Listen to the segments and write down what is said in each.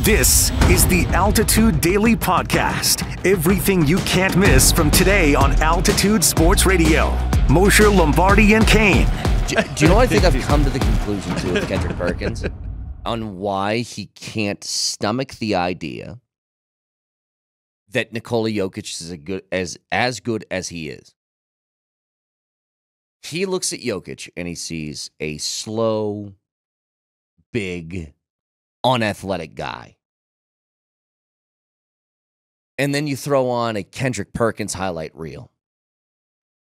This is the Altitude Daily Podcast. Everything you can't miss from today on Altitude Sports Radio. Moser, Lombardi, and Kane. Do you know what I think I've come to the conclusion to with Kendrick Perkins? On why he can't stomach the idea that Nikola Jokic is as good as he is. He looks at Jokic and he sees a slow, big, unathletic guy. And then you throw on a Kendrick Perkins highlight reel.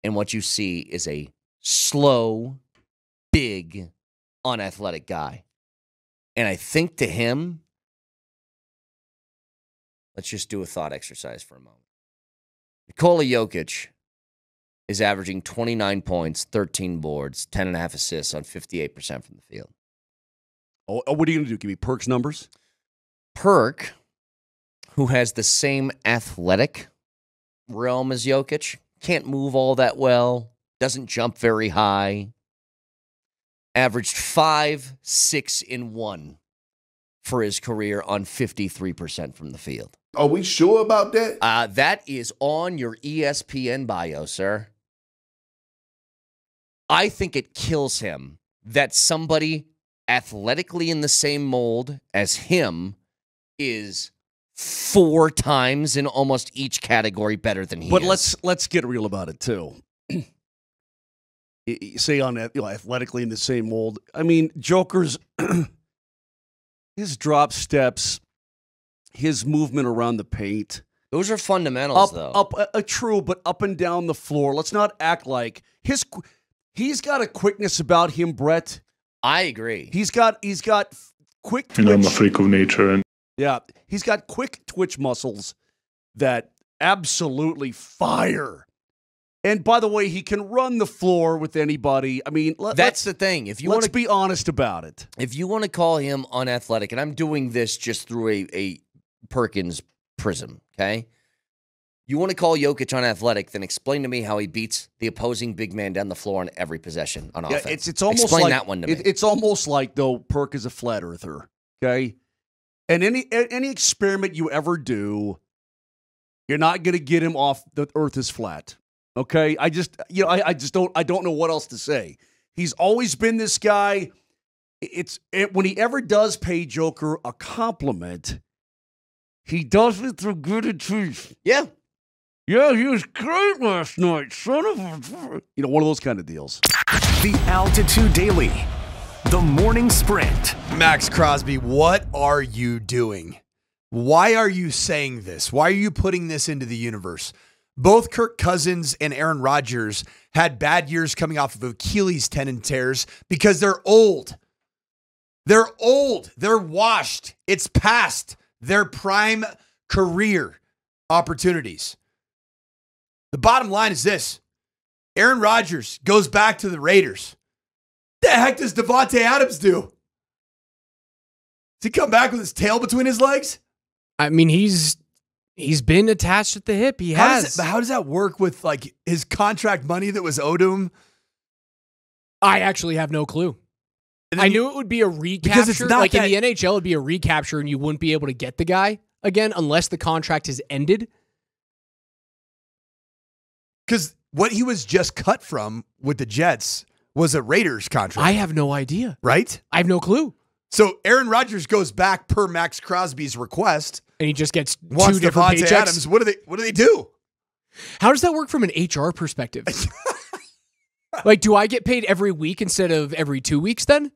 And what you see is a slow, big, unathletic guy. And I think to him, let's just do a thought exercise for a moment. Nikola Jokic is averaging 29 points, 13 boards, 10.5 assists on 58% from the field. Oh, what are you going to do? Give me Perk's numbers? Perk, who has the same athletic realm as Jokic, can't move all that well, doesn't jump very high, averaged 5, 6, and 1 for his career on 53% from the field. Are we sure about that? That is on your ESPN bio, sir. I think it kills him that somebody athletically in the same mold as him is 4 times in almost each category better than he is. But let's get real about it too. You say on athletically in the same mold. I mean, Joker's his drop steps, his movement around the paint. Those are fundamentals, though. True, but up and down the floor. Let's not act like he's got a quickness about him, Brett. I agree. He's got quick twitch. I'm a freak of nature. And yeah, he's got quick twitch muscles that absolutely fire. And by the way, he can run the floor with anybody. I mean, that's the thing. Let's be honest about it. If you want to call him unathletic, and I'm doing this just through a Perkins prism, okay? You want to call Jokic unathletic, then explain to me how he beats the opposing big man down the floor on every possession on offense. It's almost explain like that one to me. It's almost like, though, Perk is a flat earther, okay? And any experiment you ever do, you're not going to get him off the earth is flat. Okay, I don't know what else to say. He's always been this guy. When he ever does pay Joker a compliment, he does it through gritted teeth. Yeah, he was great last night, son of a. One of those kind of deals. The Altitude Daily, the morning sprint. Maxx Crosby, what are you doing? Why are you saying this? Why are you putting this into the universe? Both Kirk Cousins and Aaron Rodgers had bad years coming off of Achilles tendon tears because they're old. They're old. They're washed. It's past their prime career opportunities. The bottom line is this. Aaron Rodgers goes back to the Raiders. What the heck does Davante Adams do? Does he come back with his tail between his legs? I mean, he's been attached at the hip. He has. How does that work with like his contract money that was owed him? I actually have no clue. I knew it would be a recapture. Because it's not in the NHL, it would be a recapture and you wouldn't be able to get the guy again unless the contract has ended. Because what he was just cut from with the Jets was a Raiders contract. I have no idea. Right? I have no clue. So Aaron Rodgers goes back per Maxx Crosby's request. And he just gets wants 2 different Davante paychecks. Adams. What do they do? How does that work from an HR perspective? Like, do I get paid every week instead of every 2 weeks then?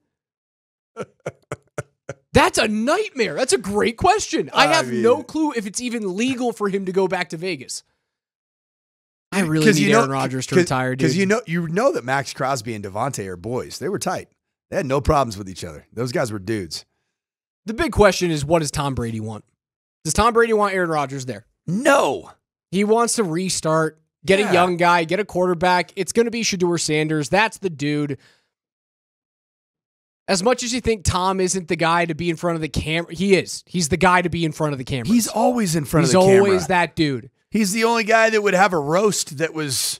That's a nightmare. That's a great question. I have no clue if it's even legal for him to go back to Vegas. I really need Aaron Rodgers to retire, dude. Because you know that Maxx Crosby and Davante are boys. They were tight. They had no problems with each other. Those guys were dudes. The big question is, what does Tom Brady want? Does Tom Brady want Aaron Rodgers there? No. He wants to restart, get a young guy, get a quarterback. It's going to be Shedeur Sanders. That's the dude. As much as you think Tom isn't the guy to be in front of the camera, he is. He's the guy to be in front of the camera. He's always in front of the camera. He's always that dude. He's the only guy that would have a roast that was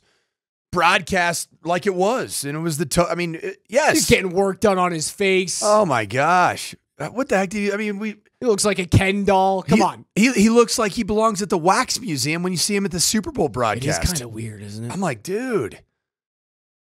broadcast like it was. And it was yes. He's getting work done on his face. Oh, my gosh. What the heck do you? I mean, He looks like a Ken doll. Come on. He looks like he belongs at the Wax Museum when you see him at the Super Bowl broadcast. It is kind of weird, isn't it? I'm like, dude,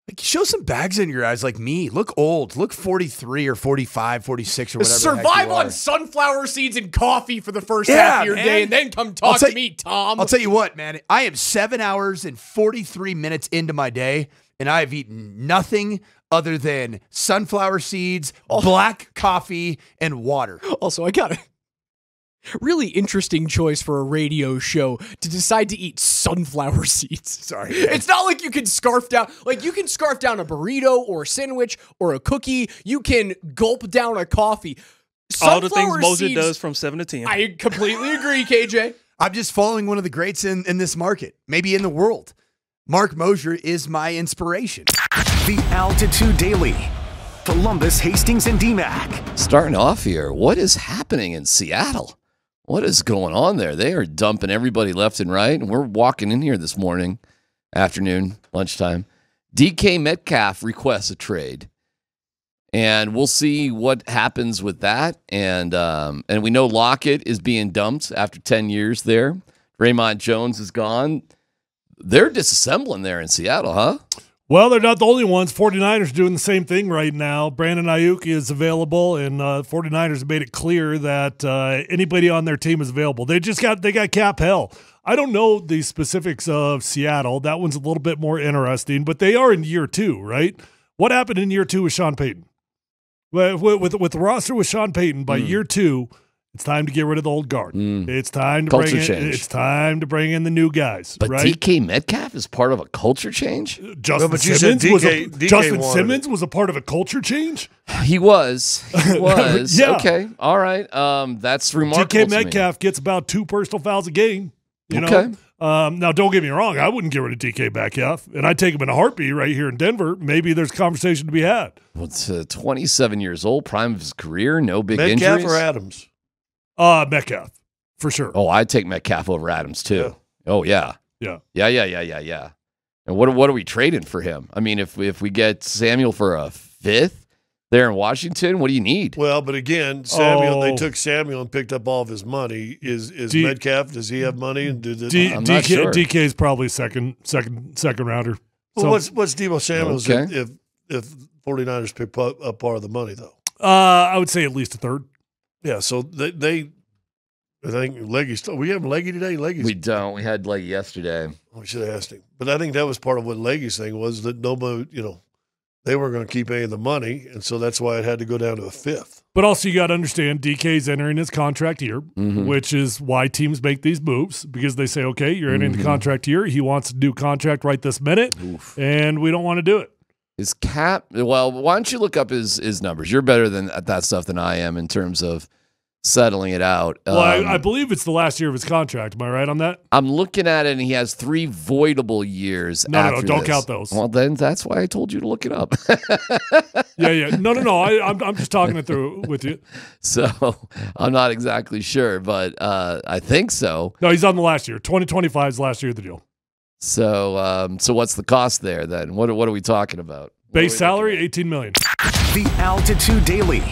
like show some bags in your eyes like me. Look old. Look 43 or 45, 46 or whatever. Survive on sunflower seeds and coffee for the first half of your day, and then come talk to me, Tom. I'll tell you what, man. I am 7 hours and 43 minutes into my day, and I have eaten nothing other than sunflower seeds, black coffee, and water. Also, I got it. Really interesting choice for a radio show to decide to eat sunflower seeds. Sorry. It's not like you can scarf down, you can scarf down a burrito or a sandwich or a cookie. You can gulp down a coffee. All the things Moser does from 7 to 10. I completely agree, KJ. I'm just following one of the greats in this market, maybe in the world. Marc Moser is my inspiration. The Altitude Daily. Columbus, Hastings, and DMAC. Starting off here, what is happening in Seattle? What is going on there? They are dumping everybody left and right, and we're walking in here this morning, afternoon, lunchtime. DK Metcalf requests a trade, and we'll see what happens with that. And we know Lockett is being dumped after 10 years there. Raymond Jones is gone. They're disassembling there in Seattle, huh? Well, they're not the only ones. 49ers doing the same thing right now. Brandon Ayuk is available, and 49ers made it clear that anybody on their team is available. They got cap hell. I don't know the specifics of Seattle. That one's a little bit more interesting, but they are in year 2, right? What happened in year 2 with Sean Payton? With the roster with Sean Payton, by year 2, it's time to get rid of the old guard. It's time to It's time to bring in the new guys. But right? DK Metcalf is part of a culture change. Justin Simmons was a part of a culture change. He was. Yeah. Okay. All right. That's remarkable. DK Metcalf gets about 2 personal fouls a game. You know. Now, don't get me wrong. I wouldn't get rid of DK Metcalf, and I'd take him in a heartbeat right here in Denver. Maybe there's a conversation to be had. Well, it's 27 years old, prime of his career, no big injuries. Metcalf or Adams? Metcalf, for sure. Oh, I'd take Metcalf over Adams, too. Yeah. Oh, yeah. Yeah. And what are we trading for him? I mean, if we get Samuel for a 5th there in Washington, what do you need? Well, but again, they took Samuel and picked up all of his money. Is Metcalf, does he have money? And I'm not sure. DK is probably second rounder. Well, what's Deebo Samuel's if 49ers pick up part of the money, though? I would say at least a third. Yeah, so they I think Leggy's. We have Leggy today. Leggy's. We don't. We had Leggy yesterday. We should have asked him. But I think that was part of what Leggy's thing was that nobody, they weren't going to keep any of the money, and so that's why it had to go down to a 5th. But also, you got to understand, DK's entering his contract year, which is why teams make these moves, because they say, okay, you're entering the contract year. He wants a new contract right this minute, and we don't want to do it. His cap, well, why don't you look up his numbers? You're better at that stuff than I am in terms of settling it out. Well, I believe it's the last year of his contract. Am I right on that? I'm looking at it, and he has 3 voidable years. No, don't count those. Well, then that's why I told you to look it up. Yeah. No. I'm just talking it through with you. So I'm not exactly sure, but I think so. No, he's on the last year. 2025 is the last year of the deal. So what's the cost there then? What are we talking about? Base salary, $18 million. The Altitude Daily.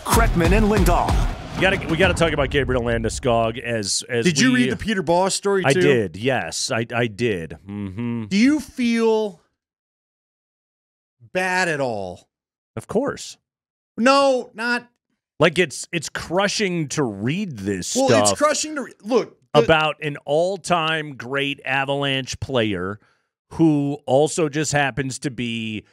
Kretman and Lindahl. We got to talk about Gabriel Landeskog as Did you read the Peter Boss story too? I did. Yes, I did. Mm-hmm. Do you feel bad at all? Of course. No, not like it's crushing to read this stuff. Well, it's crushing to look about an all-time great Avalanche player who also just happens to be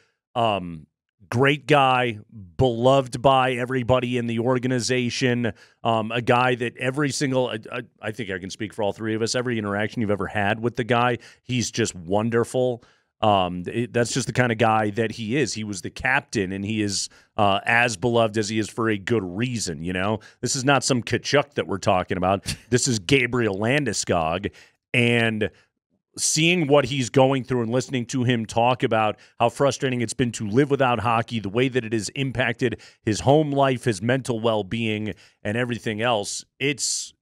great guy, beloved by everybody in the organization, a guy that every single, I think I can speak for all three of us, every interaction you've ever had with the guy, he's just wonderful. That's just the kind of guy that he is. He was the captain, and he is as beloved as he is for a good reason, This is not some Kachuk that we're talking about. This is Gabriel Landeskog, and seeing what he's going through and listening to him talk about how frustrating it's been to live without hockey, the way that it has impacted his home life, his mental well-being, and everything else, it's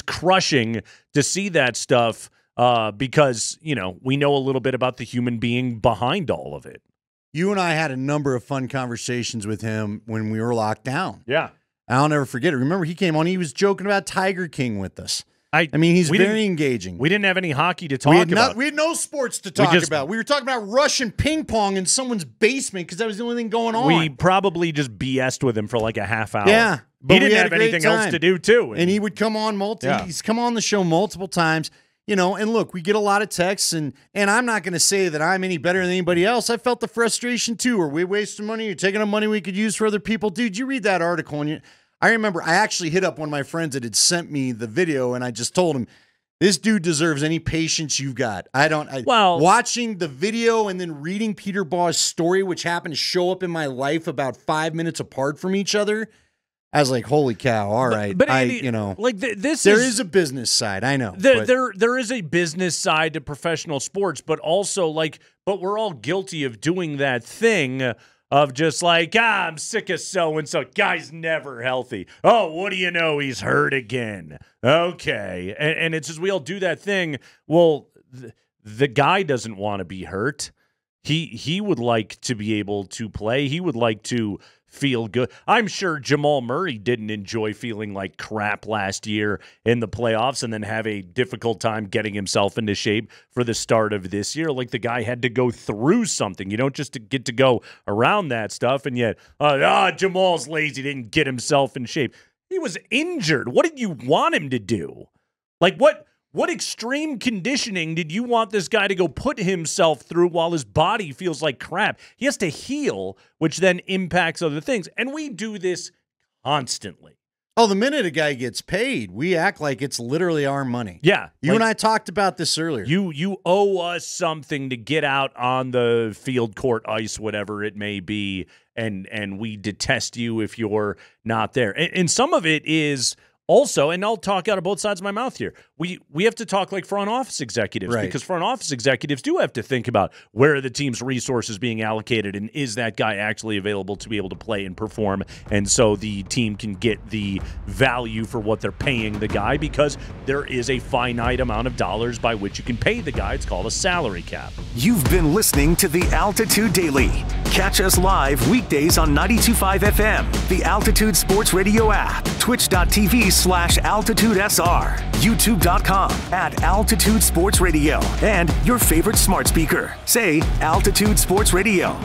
crushing to see that stuff because, we know a little bit about the human being behind all of it. You and I had a number of fun conversations with him when we were locked down. Yeah. I'll never forget it. Remember, he came on, he was joking about Tiger King with us. I mean, he's very engaging. We didn't have any hockey to talk about. We had no sports to talk about. We were talking about Russian ping pong in someone's basement because that was the only thing going on. We probably just BS'd with him for like a half hour. Yeah. He didn't have anything else to do, too. And he would come on he's come on the show multiple times. You know, and look, we get a lot of texts, and I'm not going to say that I'm any better than anybody else. I felt the frustration, too. Are we wasting money? You're taking up money we could use for other people. Dude, you read that article, and I remember I actually hit up one of my friends that had sent me the video, and I just told him, this dude deserves any patience you've got. Watching the video and then reading Peter Baugh's story, which happened to show up in my life about 5 minutes apart from each other, I was like, holy cow, all right. But Andy, there is a business side, I know. There is a business side to professional sports, but also but we're all guilty of doing that thing of just like, I'm sick of so-and-so. Guy's never healthy. Oh, what do you know? He's hurt again. Okay. And it's just we all do that thing. Well, the guy doesn't want to be hurt. He would like to be able to play. He would like to feel good. I'm sure Jamal Murray didn't enjoy feeling like crap last year in the playoffs and then have a difficult time getting himself into shape for the start of this year. Like the guy had to go through something. You don't just get to go around that stuff and yet, Jamal's lazy, didn't get himself in shape. He was injured. What did you want him to do? Like what extreme conditioning did you want this guy to go put himself through while his body feels like crap? He has to heal, which then impacts other things. And we do this constantly. Oh, the minute a guy gets paid, we act like it's literally our money. Yeah. You and I talked about this earlier. You owe us something to get out on the field, court, ice, whatever it may be, and we detest you if you're not there. And some of it is also, and I'll talk out of both sides of my mouth here, we have to talk like front office executives, right? Because front office executives do have to think about where are the team's resources being allocated and is that guy actually available to be able to play and perform, and so the team can get the value for what they're paying the guy, because there is a finite amount of dollars by which you can pay the guy. It's called a salary cap. You've been listening to the Altitude Daily. Catch us live weekdays on 92.5 FM, the Altitude Sports Radio app, twitch.tv/AltitudeSR, youtube.com/Altitude Sports Radio, and your favorite smart speaker. Say Altitude Sports Radio.